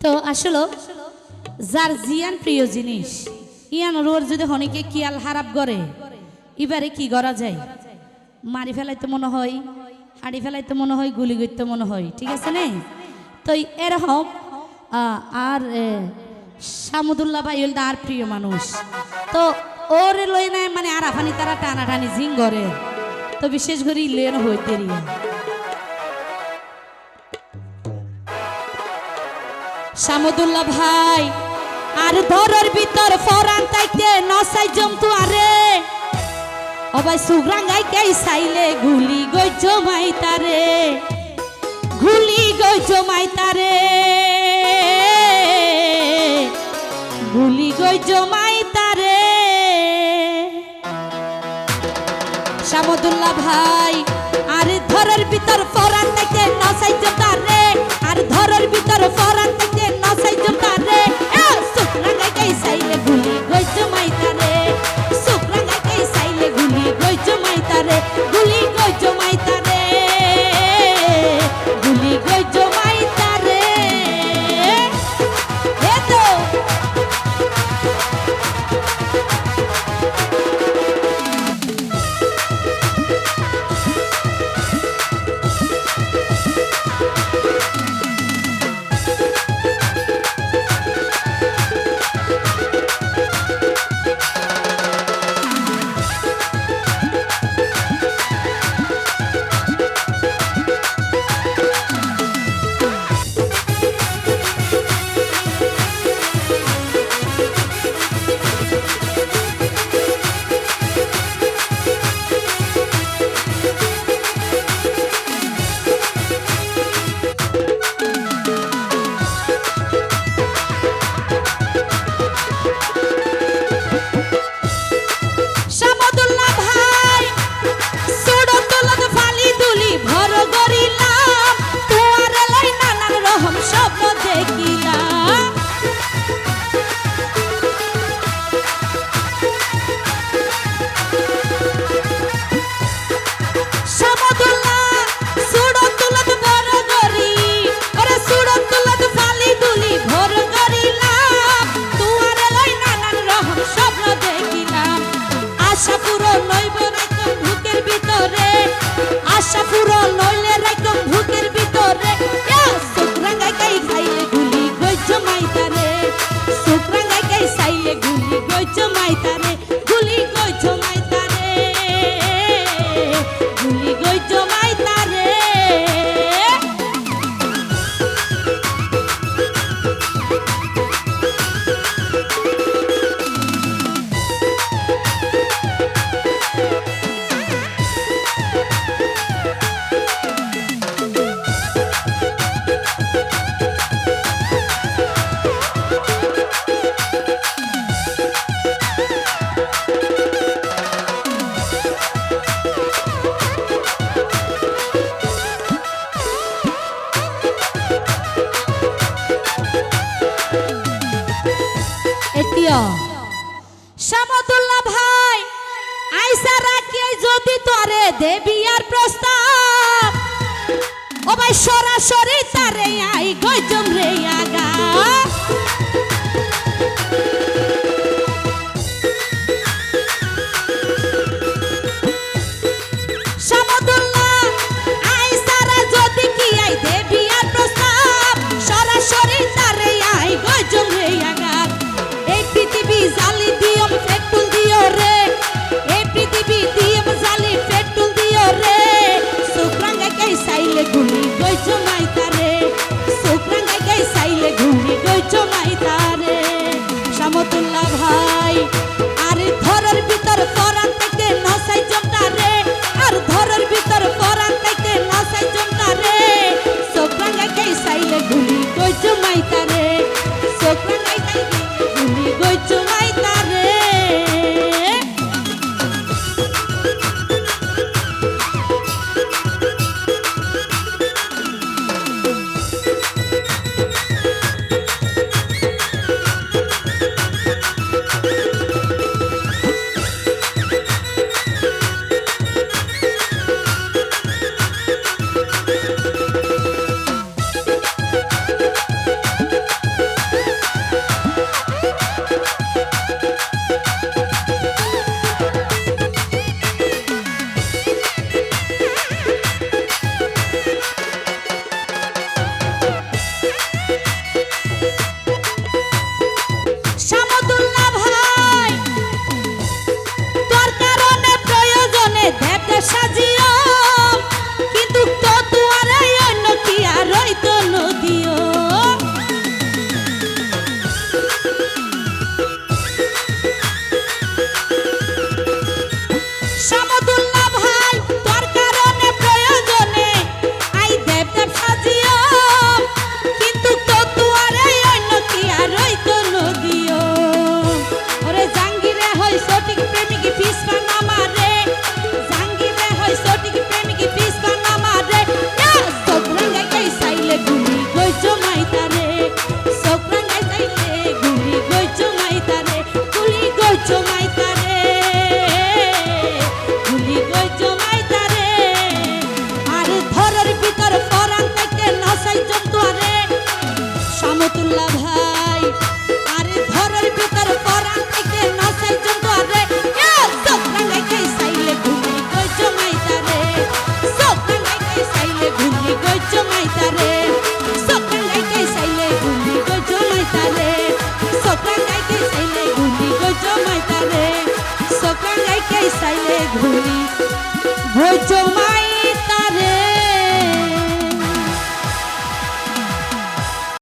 তো আসলে যার জিয়ান প্রিয় জিনিস ইয়ান ওর যদি হনিকে কিয়াল হারাপ করে এবারে কি করা যায়? মারি ফেলাইতে মনে হয়, হাড়ি ফেলাইতে মনে হয়, গুলি করতে মনে হয়, ঠিক আছে নে? তো এরকম আর শামুদুল্লাহ ভাই হল আর প্রিয় মানুষ, তো ওরে লই নাই মানে আর আফানি তারা টানাটানি জিং করে, তো বিশেষ করে ইলেন হইতে রিয়া শামুদুল্লাহ ভাই আর ধরের ভিতর ফরান তাইতে নসাই জমতু আরে অবাই সুগ্রাঙ্গাই কে সাইলে গুলি গই জমাই তারে, গুলি গই জমাই তারে, গুলি গই জমাই তারে। শামুদুল্লাহ ভাই আর ধরের ভিতর ফরান তাইতে নসাই জমতারে, আর ধরের ভিতর ফরান তাইতে নসাই জমতারে, সুগ্রাঙ্গাই কে সাইলে গুলি গই জমাই তারে, সুগ্রাঙ্গাই কে সাইলে গুলি গই জমাই তারে, গুলি গই জমাই তারে, গুলি গই জমাই তারে। এ তো আশা পুরো নইলে রাইকম ভুকের ভিতরে, সুগ্রাঙ্গাই কাই খাইলে গুলি গই জমাই তারে, সুগ্রাঙ্গাই কাই সাইলে গুলি গই জমাই তারে, গুলি গই জমাই তারে, গুলি গই জমাই তারে। শামুদুল্লাহ ভাই আইসা রাখি যদি তোরে দেবি আর প্রস্তাব, ও ভাই সরাসরি তারে আই গই জমরে আগা, শামুদুল্লাহ আইসা যদি কি আই দেবি আর প্রস্তাব, সরাসরি তারে আই গই জমরে আগা। এই পৃথিবী জালি দিয়ম পেট্রোল দিও রে, এই পৃথিবী দিয়ম জালি পেট্রোল দিও রে, সুগ্রাঙ্গাই কে সাইলে গুলি গই জমাই তারে, সুগ্রাঙ্গাই কে সাইলে শামদুল্লাহ ভাই তোর কারণে প্রয়োজনে দেবটা সাজিও কিন্তু তো তুয়ারে অন্য কি আর হইতো নদীও শামদুল্লাহ ভাই তোর কারণে প্রয়োজনে আই দেবটা সাজিও কিন্তু তো তুয়ারে অন্য কি আর হইতো নদীও ওরে জাঙ্গিরে হই সঠিক প্রেমিক পিছপা না মারে জাঙ্গিরে হই সঠিক প্রেমিক পিছপা না মারে সোকরাঙ্গাই গাই সাইলে গুলি গইছো মাইতারে সোকরাঙ্গাই সাইলে গুলি গইছো মাইতারে গুলি গইছো মাইতারে গুলি গইছো মাইতারে আর ধরের ভিতর পরান থেকে নসাই জন্তুয়ারে শামতুল্লাহ ভাই আরে ধরের ভিতর পরান থেকে নসাই জন্তুয়ারে সোকরাঙ্গাই গাই সাইলে গুলি গইছো মাইতারে সোকরাঙ্গাই গাই সাইলে গুলি গইছো মাইতারে সোকরাঙ্গাই গাই সাইলে গুলি গইছো মাইতারে সোকরাঙ্গাই গাই সাইলে গুলি গইছো মাইতারে সোকরাঙ্গাই গাই সাইলে গুলি গইছো